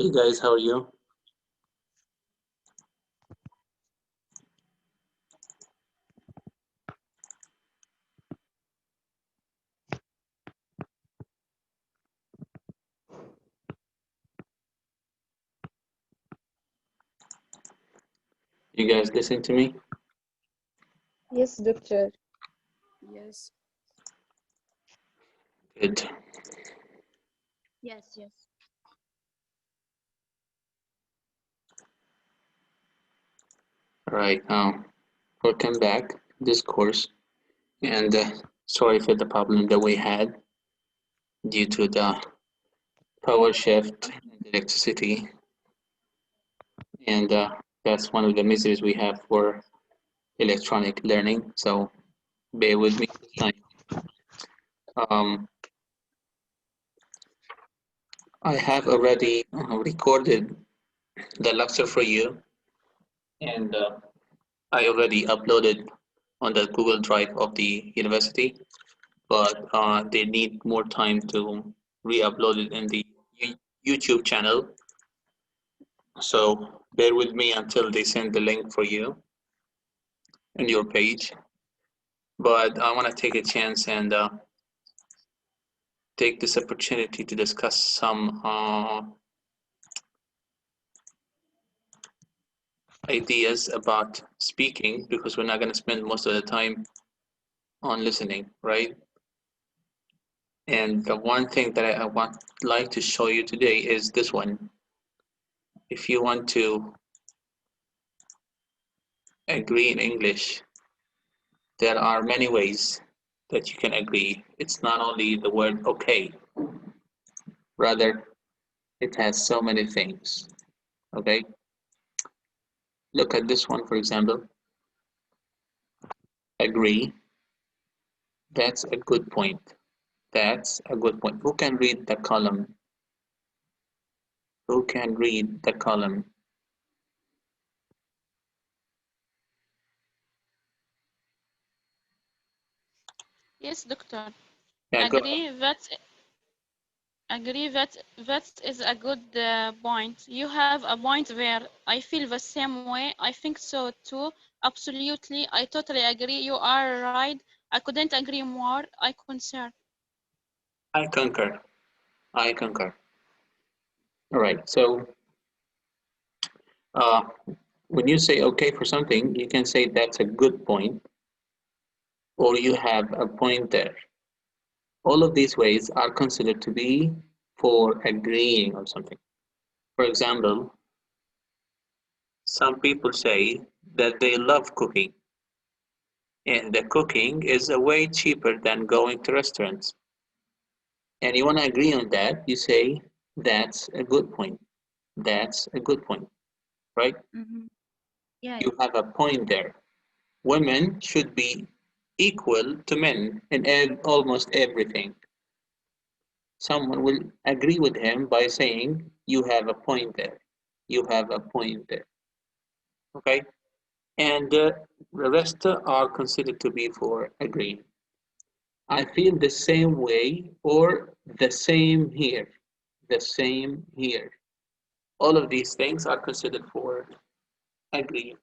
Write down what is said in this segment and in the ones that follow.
Hey guys, how are you? You guys listen to me? Yes, doctor. Yes. Good. Yes. All right. Welcome back to this course, and sorry for the problem that we had due to the power shift and electricity, and that's one of the miseries we have for electronic learning. So bear with me this time. Um, I have already recorded the lecture for you, and I already uploaded on the Google Drive of the university, but they need more time to re-upload it in the YouTube channel. So bear with me until they send the link for you in your page. But I want to take a chance and take this opportunity to discuss some ideas about speaking, because we're not going to spend most of the time on listening, right? And the one thing that I want like to show you today is this one. If you want to agree in English, there are many ways that you can agree. It's not only the word okay, rather, it has so many things. Okay, look at this one, for example. Agree. That's a good point. That's a good point. Who can read the column? Who can read the column? Yes, doctor. Yeah, go. Agree that is a good point. You have a point there. I feel the same way. I think so too. Absolutely. I totally agree. You are right. I couldn't agree more. I concur. I concur. I concur. All right. So, uh, when you say okay for something, you can say that's a good point, or you have a point there. All of these ways are considered to be for agreeing on something. For example, some people say that they love cooking, and the cooking is a way cheaper than going to restaurants. And you want to agree on that, you say that's a good point. That's a good point, right? Mm-hmm. Yeah. You have a point there. Women should be equal to men in almost everything. Someone will agree with him by saying, you have a point there. You have a point there. Okay? And the rest are considered to be for agreeing. I feel the same way or the same here. The same here. All of these things are considered for agreeing.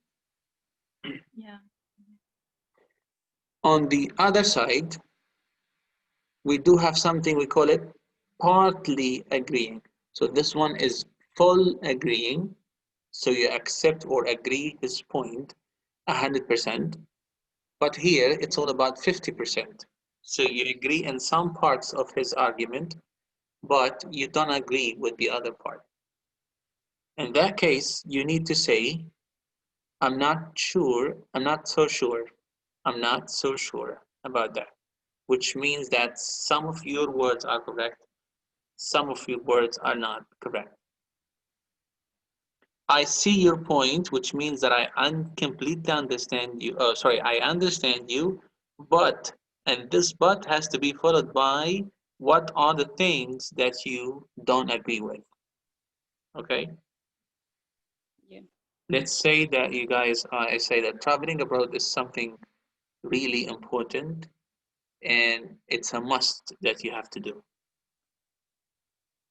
Yeah. On the other side, we do have something we call it partly agreeing. So this one is full agreeing. So you accept or agree his point 100%. But here it's all about 50%. So you agree in some parts of his argument, but you don't agree with the other part. In that case, you need to say, I'm not sure, I'm not so sure, I'm not so sure about that, which means that some of your words are correct, some of your words are not correct. I see your point, which means that I completely understand you. Oh, sorry, I understand you, but, and this but has to be followed by what are the things that you don't agree with. Okay? Yeah. Let's say that you guys, I say that traveling abroad is something really important and it's a must that you have to do.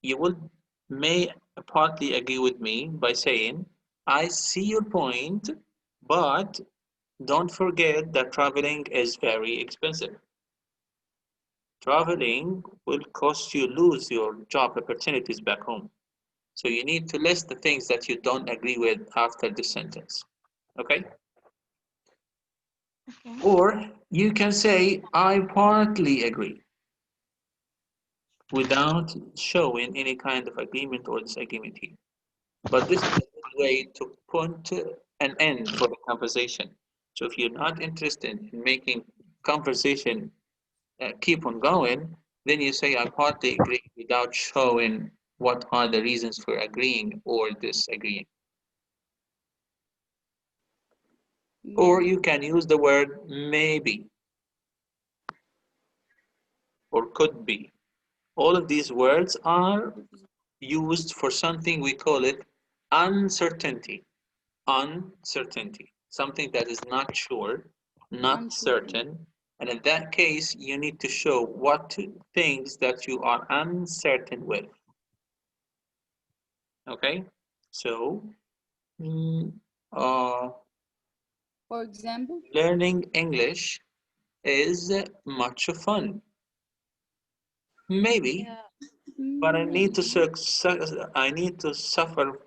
You will may partly agree with me by saying, I see your point, but don't forget that traveling is very expensive. Traveling will cost you lose your job opportunities back home. So you need to list the things that you don't agree with after this sentence. Okay? Okay. Or you can say, I partly agree without showing any kind of agreement or disagreement here. But this is a good way to put an end for the conversation. So if you're not interested in making conversation keep on going, then you say, I partly agree without showing what are the reasons for agreeing or disagreeing. Or you can use the word maybe or could be. All of these words are used for something we call it uncertainty. Uncertainty. Something that is not sure, not certain. And in that case, you need to show what things that you are uncertain with. Okay? So, For example, learning English is much fun. Maybe, but I need to suffer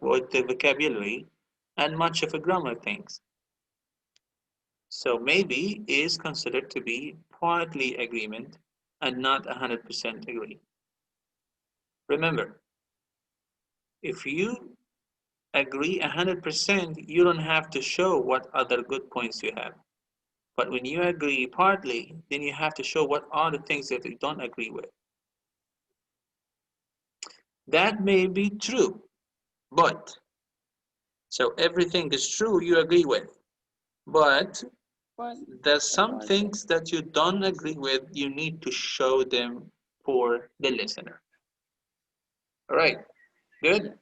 with the vocabulary and much of the grammar things. So maybe is considered to be partly agreement and not 100% agree. Remember, if you agree 100%, you don't have to show what other good points you have. But when you agree partly, then you have to show what are the things that you don't agree with. That may be true, but so everything is true you agree with. But there's some things that you don't agree with, you need to show them for the listener. All right, good.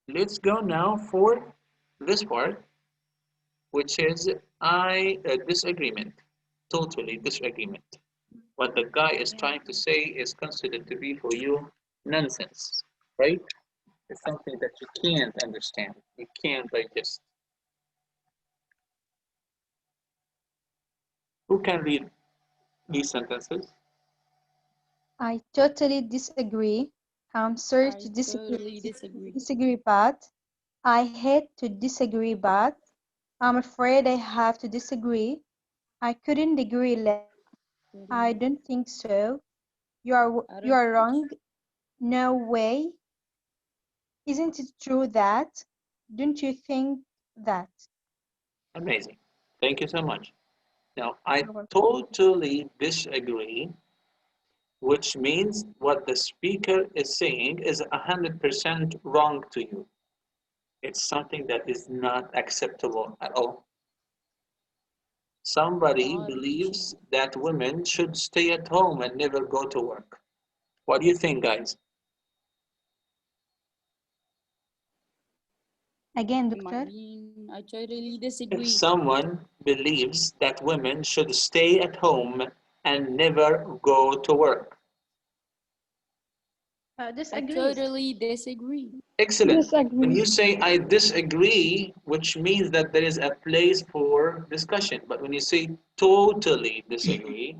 Let's go now for this part, which is disagreement, totally disagreement. What the guy is trying to say is considered to be for you nonsense, right? It's something that you can't understand, you can't digest. Who can read these sentences? I totally disagree. I'm sorry to disagree, but I hate to disagree, but I'm afraid I have to disagree. I couldn't agree less. I don't think so. You are wrong. No way. Isn't it true that? Don't you think that? Amazing. Thank you so much. Now, I You're welcome. totally disagree, which means what the speaker is saying is 100% wrong to you. It's something that is not acceptable at all. Somebody believes that women should stay at home and never go to work. What do you think, guys? Again, doctor. I totally If disagree. someone believes that women should stay at home and never go to work. I Disagree. totally disagree. Excellent. When Disagree. you say I disagree, which means that there is a place for discussion. But when you say totally disagree,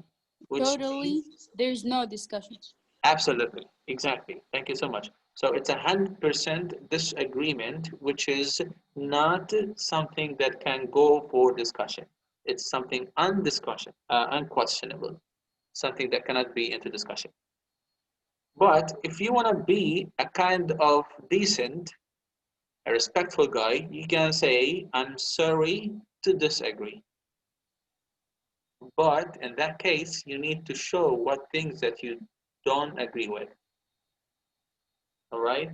which Totally, means there's no discussion. absolutely, exactly. Thank you so much. So it's 100% disagreement, which is not something that can go for discussion. It's something unquestionable, something that cannot be into discussion. But if you want to be a kind of decent, a respectful guy, you can say, I'm sorry to disagree. But in that case, you need to show what things that you don't agree with. All right?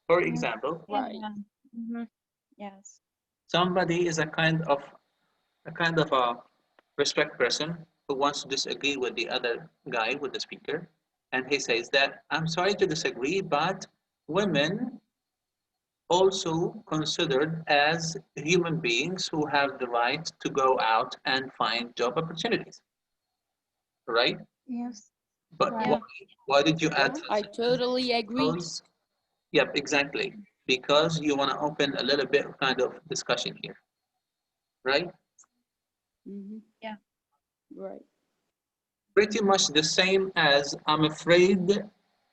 For example, Right. Yes. somebody is a respect person who wants to disagree with the other guy, with the speaker, and he says that I'm sorry to disagree, but women also considered as human beings who have the right to go out and find job opportunities, right? Yes. But Right. why did you Yeah, add I such a totally agree. because Yep, exactly. Because you want to open a little bit kind of discussion here, right? Yeah. Right. Pretty much the same as I'm afraid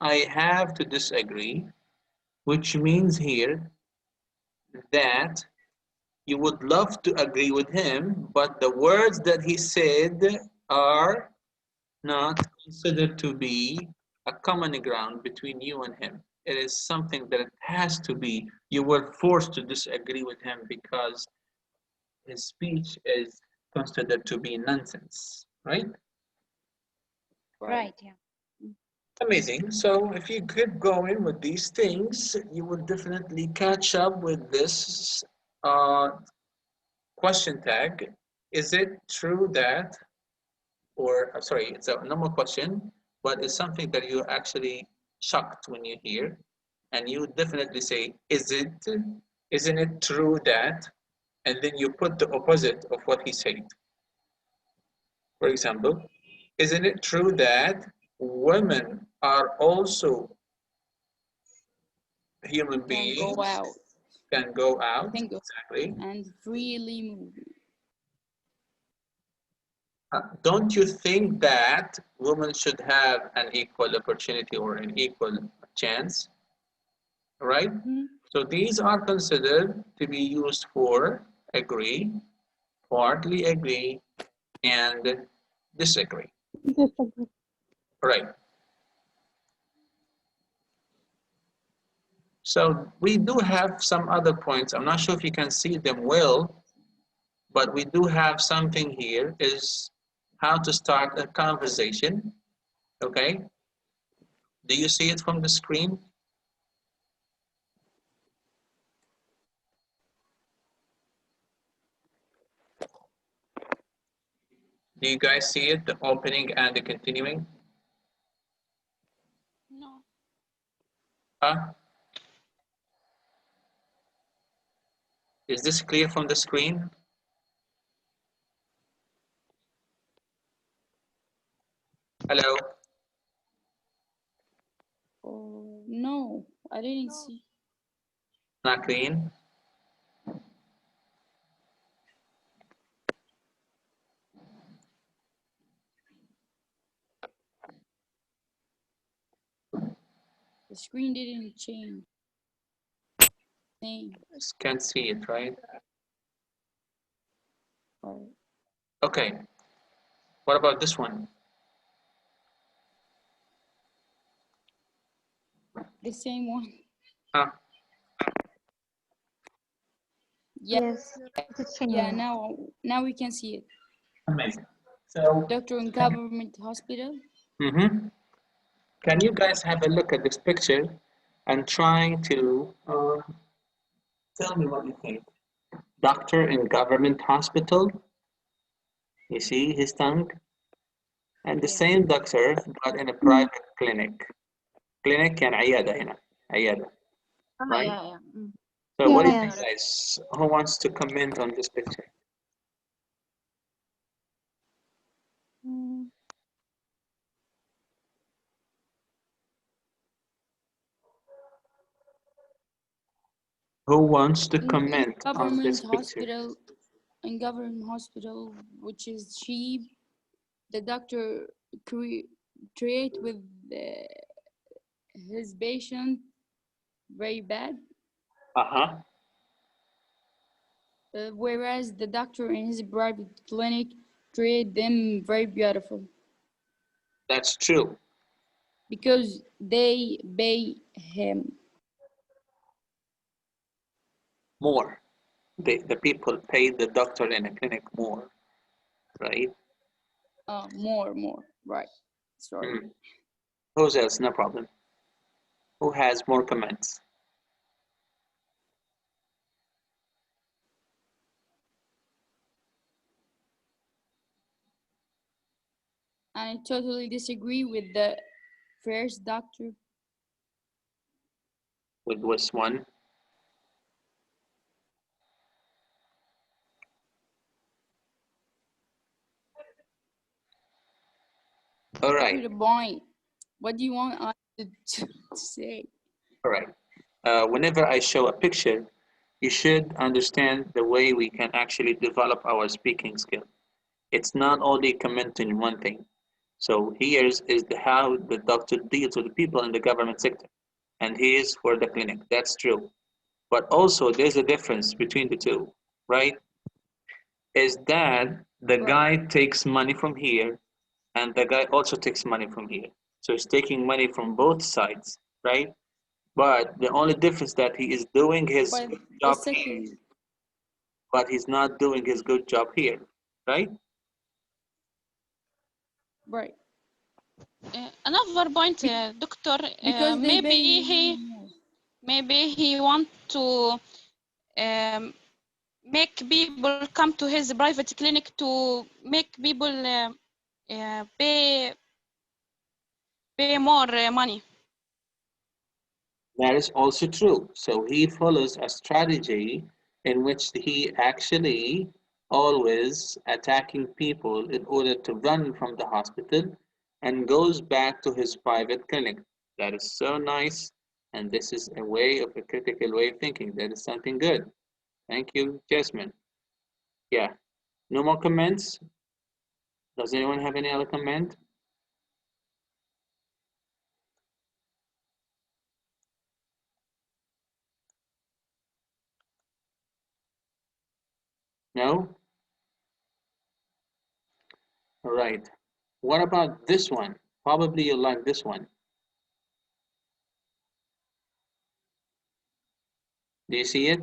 I have to disagree, which means here that you would love to agree with him, but the words that he said are not considered to be a common ground between you and him. It is something that it has to be. You were forced to disagree with him because his speech is considered to be nonsense, right? Right, yeah. Amazing. So if you keep going with these things, you will definitely catch up with this uh, question tag. Is it true that, or sorry, it's a normal question, but it's something that you're actually shocked when you hear, and you definitely say, isn't it true that, and then you put the opposite of what he said. For example, isn't it true that women are also human Can beings, go out. can go out, Think of exactly. and freely move. Don't you think that women should have an equal opportunity or an equal chance, right? So these are considered to be used for agree, partly agree, and disagree, Disagree. right? So we do have some other points. I'm not sure if you can see them well, but we do have something here is how to start a conversation, okay? Do you see it from the screen? Do you guys see it, the opening and the continuing? No. Huh? Is this clear from the screen? Hello? Oh no, I didn't see. Not clean? The screen didn't change. Same. Just can't see it, right? Or Okay. What about this one? the same one. Huh? Yeah. Yes, it's a Yeah. change. Now we can see it. Amazing. So, Doctor in government hospital. Can you guys have a look at this picture and try to tell me what you think? Doctor in government hospital. You see his tongue? And the Yeah. same doctor, but in a private clinic. Clinic and عيادة هنا. عيادة. Right? Yeah. So what do you Yes. think, guys? Who wants to comment on this picture? Mm, Who wants to In comment on this government picture? hospital, in government hospital, which is cheap, the doctor treat with his patient very bad, Uh-huh. whereas the doctor in his private clinic treat them very beautiful That's true. because they pay him. More. The people pay the doctor in a clinic more, right? More, right? Sorry. Mm. Who's else? No problem. Who has more comments? I totally disagree with the first doctor. With which one? All To right. the point. What do you want us to say? All right. whenever I show a picture, you should understand the way we can actually develop our speaking skill. It's not only commenting one thing. So here's is how the doctor deals with the people in the government sector, and here's for the clinic. That's true. But also there's a difference between the two, right? Is that the Right. guy takes money from here and the guy also takes money from here. So he's taking money from both sides, right? But the only difference that he is doing his But good the job here, second, but he's not doing his good job here, right? right. Another point, doctor, Because they pay more. maybe he want to um, make people come to his private clinic to make people pay more money. That is also true. So he follows a strategy in which he actually always attacking people in order to run from the hospital and goes back to his private clinic. That is so nice. And this is a way of a critical way of thinking. That is something good. Thank you, Jasmine. Yeah. No more comments? Does anyone have any other comment? No? All right. What about this one? Probably you like this one. Do you see it?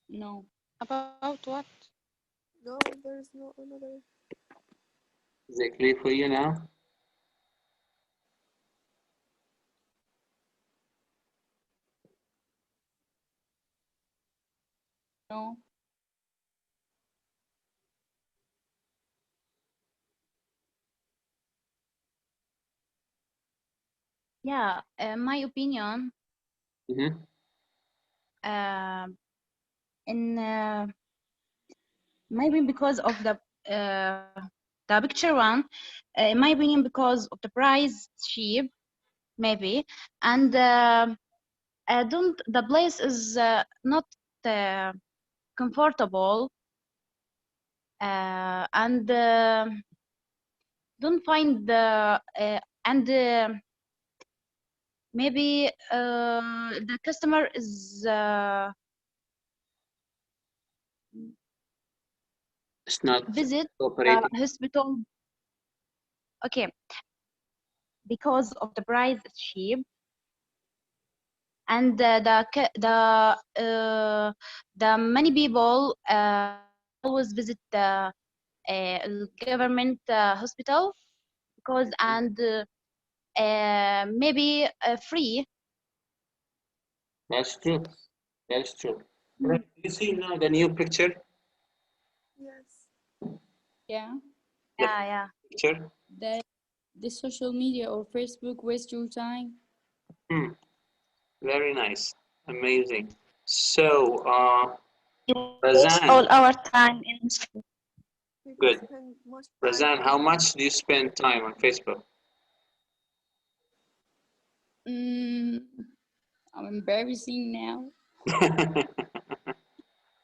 No. About what? No, there's no another. Is it clear for you now? No. Yeah, my opinion, Mm-hmm. in maybe because of the picture one, in my opinion, because of the price cheap, maybe, and I don't. The place is not comfortable, and don't find the and maybe the customer is It's not visit cooperating. hospital. Okay, because of the price is cheap, and the many people always visit the government hospital because and maybe free. That's true. That's true. Right. You see now the new picture? Yes. Yeah. The Yeah. picture? That the social media or Facebook waste your time. Hmm. Very nice. Amazing. So, Waste Razan, all our time in school. People good. spend much time Razan, on how much do you spend time on Facebook? I'm embarrassing now.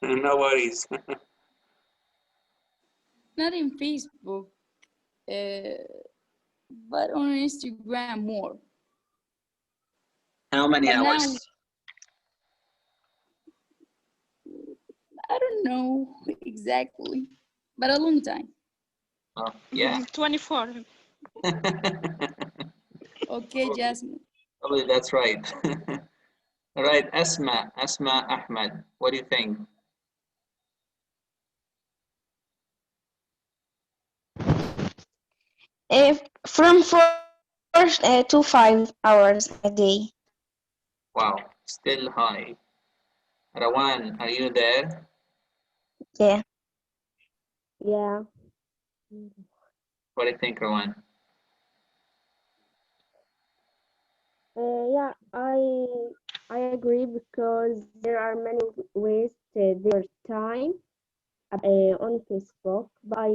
No worries. Not in Facebook, but on Instagram more. How many But now hours? I don't know exactly, but a long time. Oh, yeah. 24. Okay, Jasmine. Probably that's right. All right, Asma Ahmed, what do you think? From 4 to 5 hours a day. Wow, still high. Rawan, are you there? Yeah. Yeah, What do you think, Rawan? yeah, I agree because there are many ways to their time on Facebook, but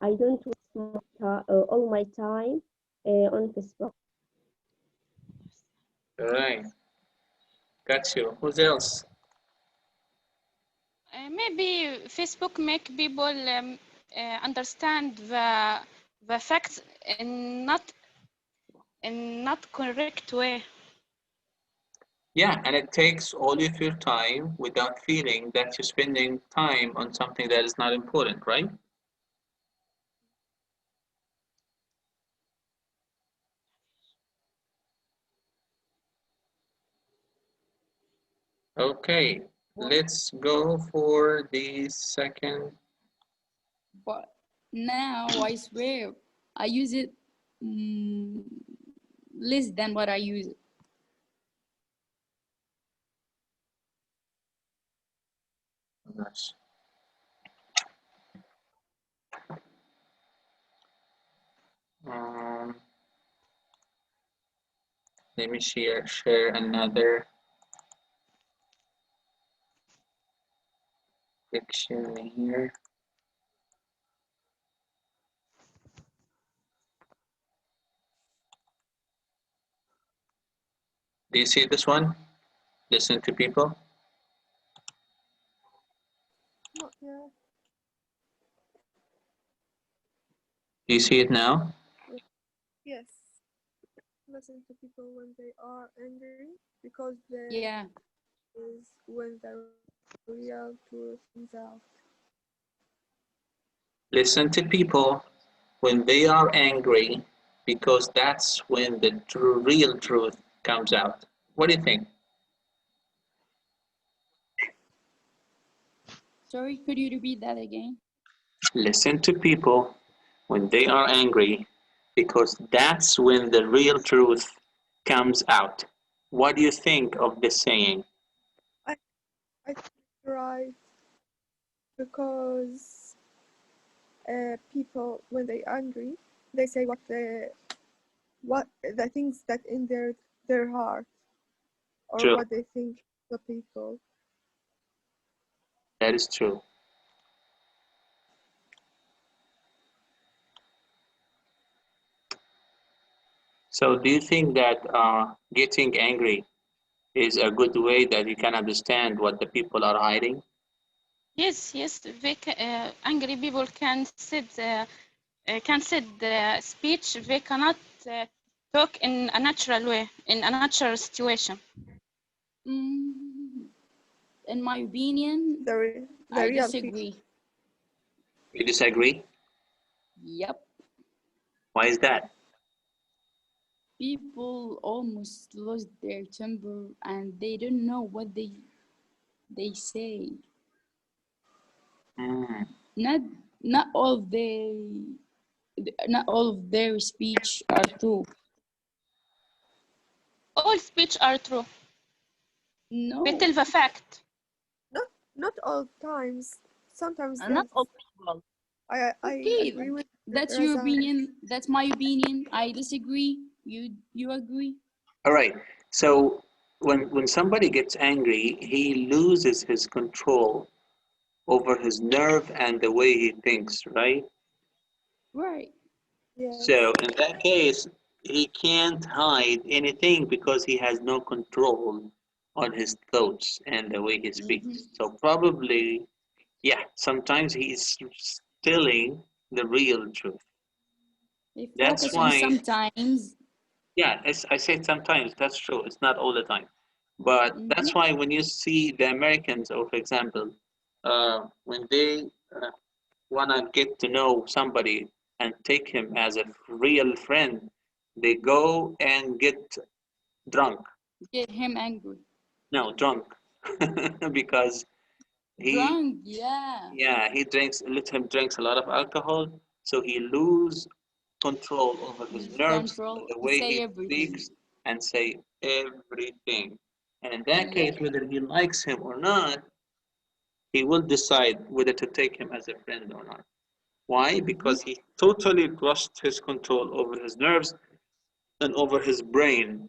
I don't waste all my time on Facebook. All right. Got you. Who else? Maybe Facebook make people understand the facts in not correct way. Yeah, and it takes all of your time without feeling that you're spending time on something that is not important, right? Okay, let's go for the second. But now I swear I use it less than what I use it. Gosh. Let me share another picture here. Do you see this one? Listen to people. Not yet. Do you see it now? Yes. Listen to people when they are angry because they Yeah. is when the real truth comes out. Listen to people when they are angry because that's when the real truth comes out. What do you think? Sorry, could you repeat that again? Listen to people when they are angry because that's when the real truth comes out. What do you think of this saying? I think you're right because people when they angry they say what the things that in their heart or True. what they think the people. That is true. So do you think that getting angry is a good way that you can understand what the people are hiding? Yes, angry people can sit the speech. They cannot talk in a natural way, in a natural situation. In my opinion, The I real disagree. You disagree? Yep. Why is that? People almost lost their temper and they don't know what they say. Mm. Not not all they not all of their speech are true. All speech are true. No, They tell the fact. not all times. Sometimes Not yes. all people. I okay, agree with that's your Razan. opinion. That's my opinion. I disagree. You agree? All right. So when somebody gets angry, he loses his control over his nerve and the way he thinks, right? Right. Yes. So in that case, he can't hide anything because he has no control on his thoughts and the way he speaks. So probably, yeah, sometimes he's stealing the real truth. They That's focus on why, sometimes. yeah, I said sometimes, that's true. It's not all the time. But that's why when you see the Americans, or for example, when they want to get to know somebody and take him as a real friend, they go and get drunk. Get him angry. No, drunk, because he, Drunk, yeah. yeah, he drinks. Let him drinks a lot of alcohol, so he lose control over his Lose nerves and control the and way say he everything. speaks and say everything. And in that Yeah. case, whether he likes him or not, he will decide whether to take him as a friend or not. Why? Because he totally lost his control over his nerves and over his brain.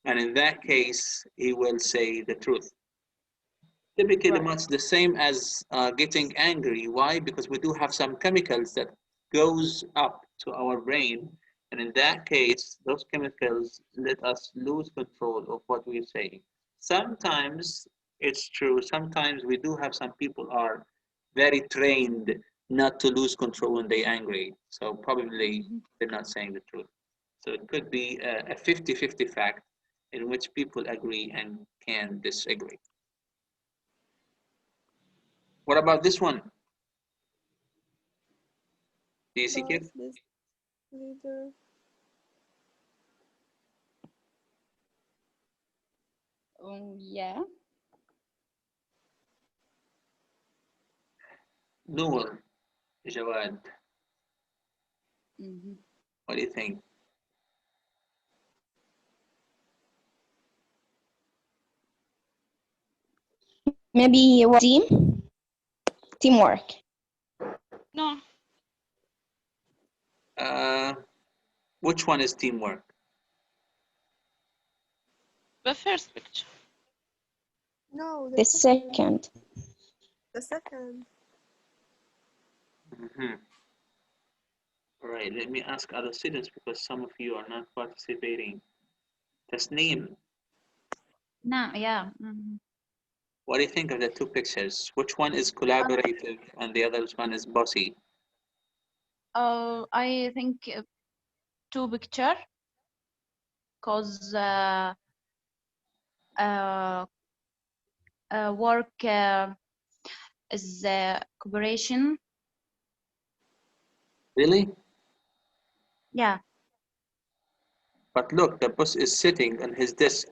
And in that case, he will say the truth. Typically, Right. much the same as getting angry. Why? Because we do have some chemicals that goes up to our brain And in that case, those chemicals let us lose control of what we say. Sometimes it's true. Sometimes we do have some people are very trained not to lose control when they're angry. So probably they're not saying the truth. So it could be a 50-50 fact in which people agree and can disagree. What about this one? Do you see it? Boss, this leader. Yeah. Noor, Jawad, Mm-hmm. what do you think? Maybe what teamwork. No, Which one is teamwork? the first picture. No, The second. The second. All right, let me ask other students because some of you are not participating. Tasneem, No, yeah. Mhm. what do you think of the two pictures? Which one is collaborative and the other one is bossy? I think two picture, cause work is cooperation. Really? Yeah. But look, the boss is sitting on his desk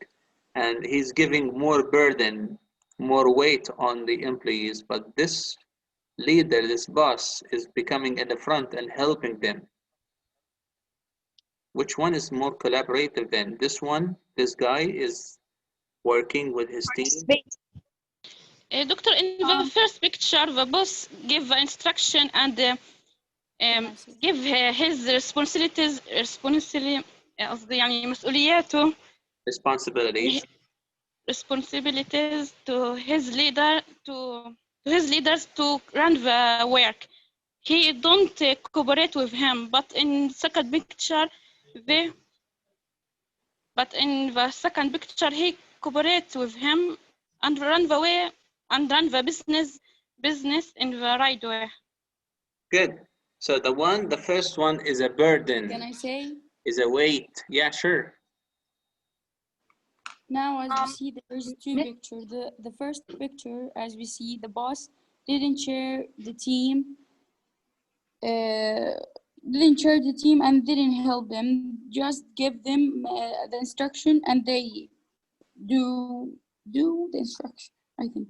and he's giving more burden, more weight on the employees. But this leader, this boss, is becoming in the front and helping them. Which one is more collaborative then? This one, this guy is working with his team. Doctor, in the first picture, the boss give instruction and give his قصدي يعني مسؤولياته Responsibilities. responsibilities to his leaders to run the work. He don't cooperate with him, but in second picture, he cooperates with him and run the way and run the business in the right way. Good. So the first one is a burden. Can I say? Is a weight. Yeah, sure. Now, as we see, there's two pictures. The first picture, as we see, the boss didn't share the team, and didn't help them. Just give them the instruction, and they do the instruction. I think.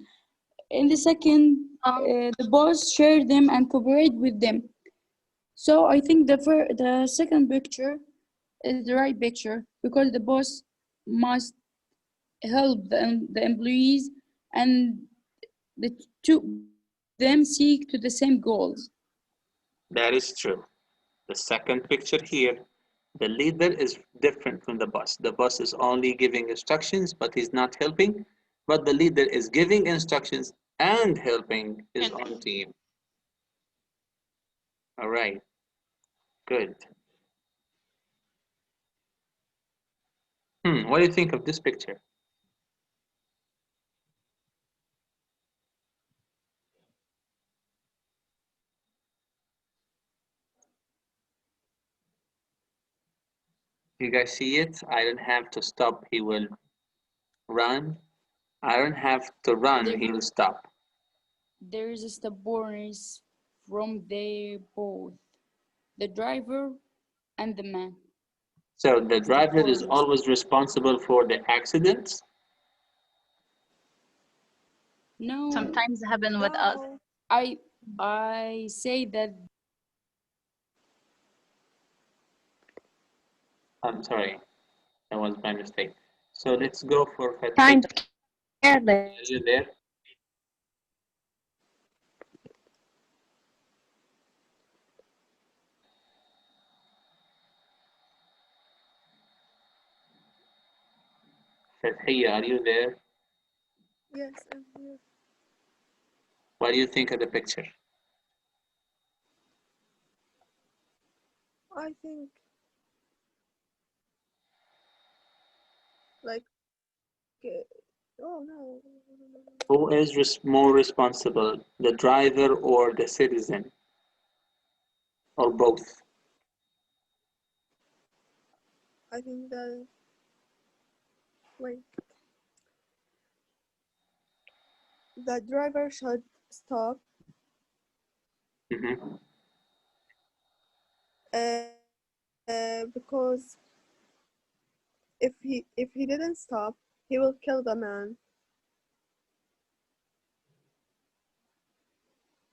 In the second, the boss shared them and cooperate with them. So I think the second picture is the right picture because the boss must help the employees and the both of them seek to the same goals. That is true. The second picture here, the leader is different from the boss. The boss is only giving instructions, but he's not helping. But the leader is giving instructions and helping his own team. All right, good. What do you think of this picture? You guys see it? I don't have to stop, he will run. I don't have to run, he will stop. There is a stubbornness from they both, the driver and the man. So the driver is always responsible for the accidents? No. Sometimes happen with us. I say that. I'm sorry, that was my mistake. So let's go for Fatih. Kind Are careless. you there? Fatih, are you there? Yes, I'm here. What do you think of the picture? I think Like, oh no. Who is more responsible, the driver or the citizen, or both? I think that, wait. The driver should stop. Mm-hmm. Because if he didn't stop, he will kill the man.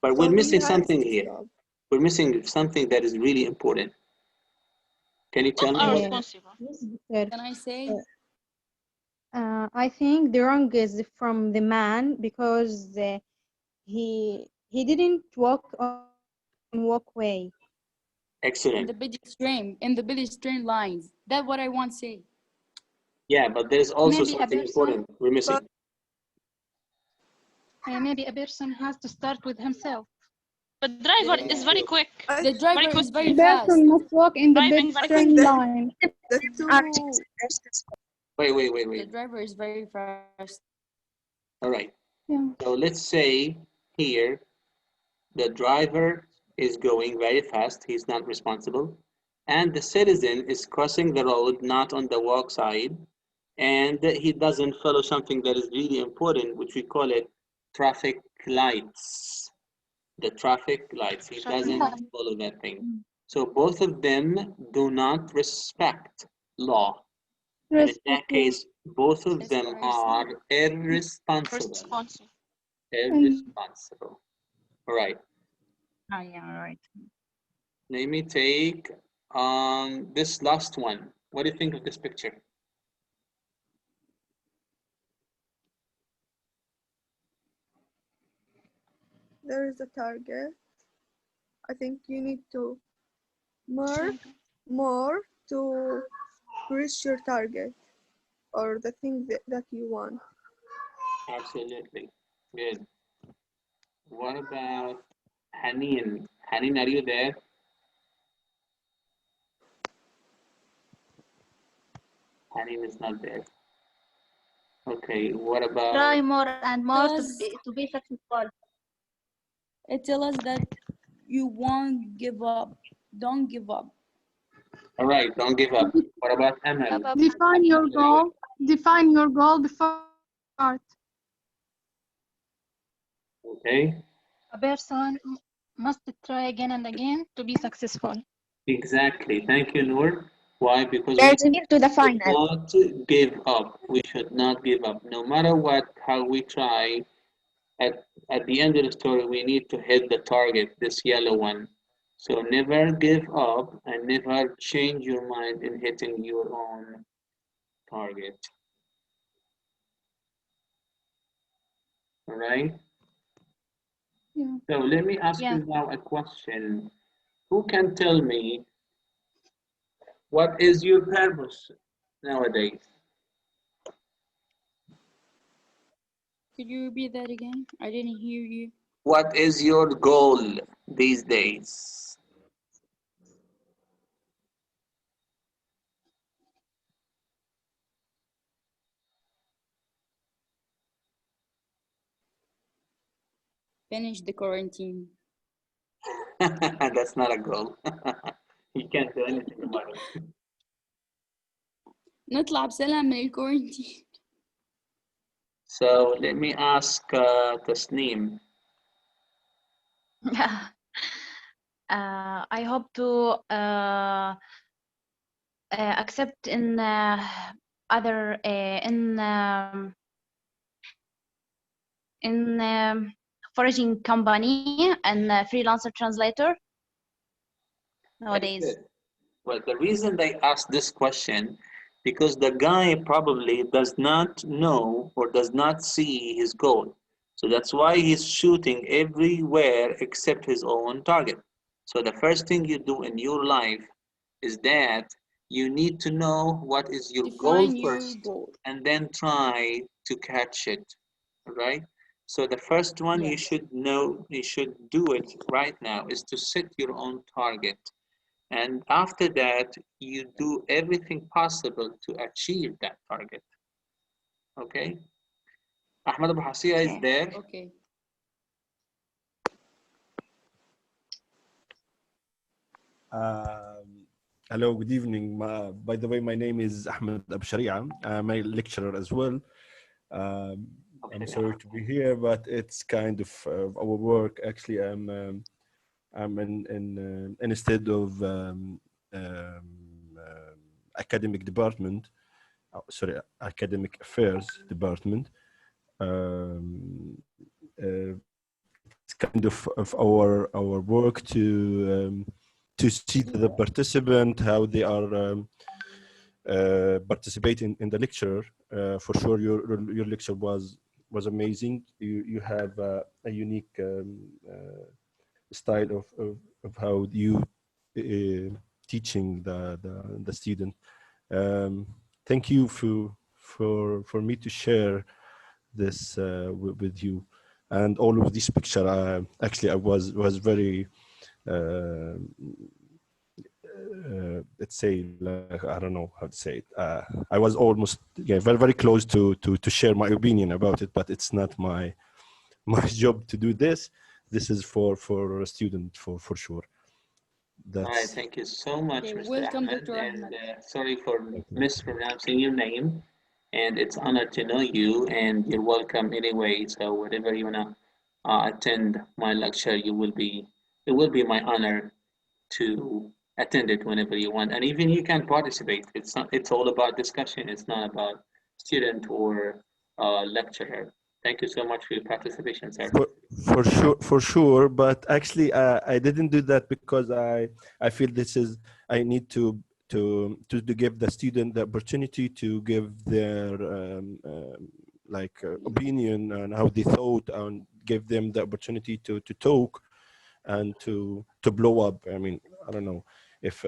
But So we're he missing has something to here. stop. We're missing something that is really important. Can you tell Both me are what? responsible. Yes, sir. Can I say? I think the wrong is from the man because he didn't walk on walkway. Excellent. In the pedestrian lines. That's what I want to say. Yeah, but there is also Maybe a something person, important we're missing. maybe a person has to start with himself. But driver is very quick. The driver is very quick. fast. person must walk in the Driving very pedestrian quick. line. The two. Wait. The driver is very fast. All right. Yeah. So let's say here the driver is going very fast. He's not responsible. And the citizen is crossing the road, not on the walk side. And he doesn't follow something that is really important, which we call it traffic lights. The traffic lights. He doesn't follow that thing. So both of them do not respect law. And in that case, both of them are irresponsible. responsible. Irresponsible. All right. Oh, yeah, right. Let me take this last one. What do you think of this picture? There is a target. I think you need to more to reach your target or the thing that you want. Absolutely. Good. What about Haneen? Haneen, are you there? Haneen is not there. Okay, what about? Try more and more to be successful. It tells us that you won't give up. Don't give up. All right, don't give up. What about Amal? Define your goal. Define your goal before you start. Okay. A person must try again and again to be successful. Exactly. Thank you, Noor. Why? Because There's we a need to define should not give up. We should not give up. No matter what, how we try, at the end of the story, we need to hit the target, this yellow one. So never give up and never change your mind in hitting your own target. All right? Yeah. So let me ask you now a question. Who can tell me what is your purpose nowadays? Could you repeat that again? I didn't hear you. What is your goal these days? Finish the quarantine. That's not a goal. You can't do anything about it. نطلع بسلام من الكورنتين. So let me ask Tasneem. I hope to accept in other in foraging company and freelancer translator nowadays. Well, the reason they asked this question, because the guy probably does not know or does not see his goal. So that's why he's shooting everywhere except his own target. So the first thing you do in your life is that you need to know what is your goal first and then try to catch it, right? So the first one you should know, you should do it right now is to set your own target. And after that, you do everything possible to achieve that target. Okay. Ahmed Abu Hasia is there. Okay. Hello, good evening. By the way, my name is Ahmed Abu Sharia. I'm a lecturer as well. I'm sorry to be here, but it's kind of our work. Actually, I'm instead of academic department. Sorry, academic affairs department. It's kind of our work to see the participant, how they are participating in the lecture. For sure, your lecture was amazing. You have a unique style of how you teaching the student. Thank you for me to share this with you, and all of this picture. Actually, I was very. Let's say, like, I don't know how to say it. I was almost very close to share my opinion about it, but it's not my job to do this. This is for a student for sure. All right, thank you so much, Okay, Mr. welcome, Ahmed, Dr. and Ahmed. sorry for mispronouncing your name. And it's an honor to know you, and you're welcome anyway. So whenever you wanna attend my lecture, it will be my honor to attend it whenever you want, and even you can participate. It's all about discussion. It's not about student or lecturer. Thank you so much for your participation, sir. For sure. But actually, I didn't do that because I feel this is I need to give the student the opportunity to give their opinion on how they thought, and give them the opportunity to talk and to blow up. I mean, I don't know if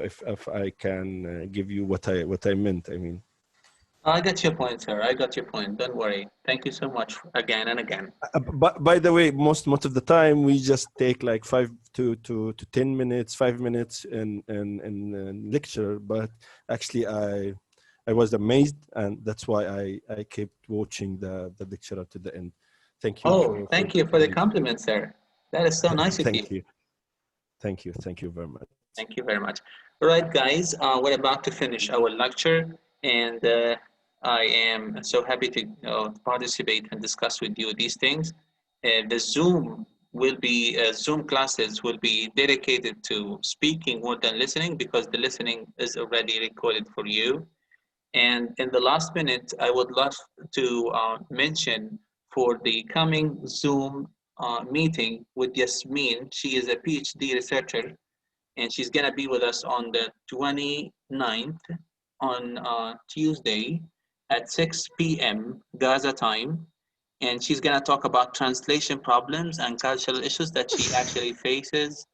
I can give you what I meant. I mean, I got your point, sir. I got your point. Don't worry. Thank you so much again and again. by the way, most of the time we just take like 5 to 10 minutes, 5 minutes in lecture. But actually, I was amazed, and that's why I kept watching the lecture to the end. Thank you. Oh, thank you for the compliment, sir. That is so nice of you. Thank you very much. Thank you very much. All right, guys, we're about to finish our lecture, and I am so happy to participate and discuss with you these things. The Zoom classes will be dedicated to speaking more than listening, because the listening is already recorded for you. And in the last minute, I would love to mention for the coming Zoom meeting with Yasmin. She is a PhD researcher, and she's going to be with us on the 29th on Tuesday at 6 p.m. Gaza time. And she's going to talk about translation problems and cultural issues that she actually faces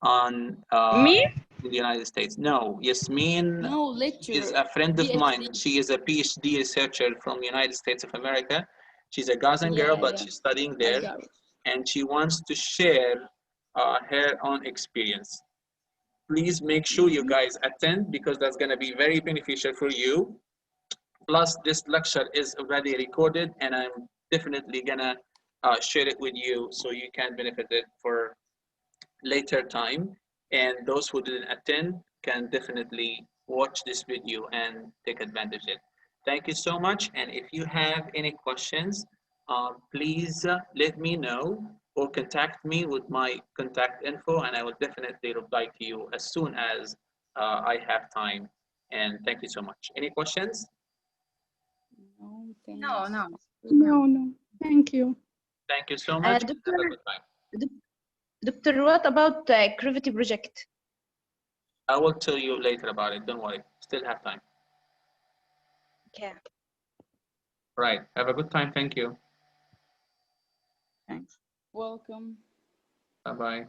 on Me? in the United States. No, Yasmin No, is lecturer. a friend of mine. PhD. She is a PhD researcher from the United States of America. She's a Gazan girl, but she's studying I there, got it. and she wants to share her own experience. Please make sure you guys attend, because that's going to be very beneficial for you. Plus, this lecture is already recorded, and I'm definitely going to share it with you so you can benefit it for later time. And those who didn't attend can definitely watch this video and take advantage of it. Thank you so much. And if you have any questions, please let me know, or contact me with my contact info, and I will definitely reply to you as soon as I have time. And thank you so much. Any questions? No, thanks. No. Thank you. Thank you so much. Doctor, Have a good time. Doctor, what about gravity project? I will tell you later about it. Don't worry. Still have time. Okay. Right. Have a good time. Thank you. Thanks. Welcome. Bye-bye.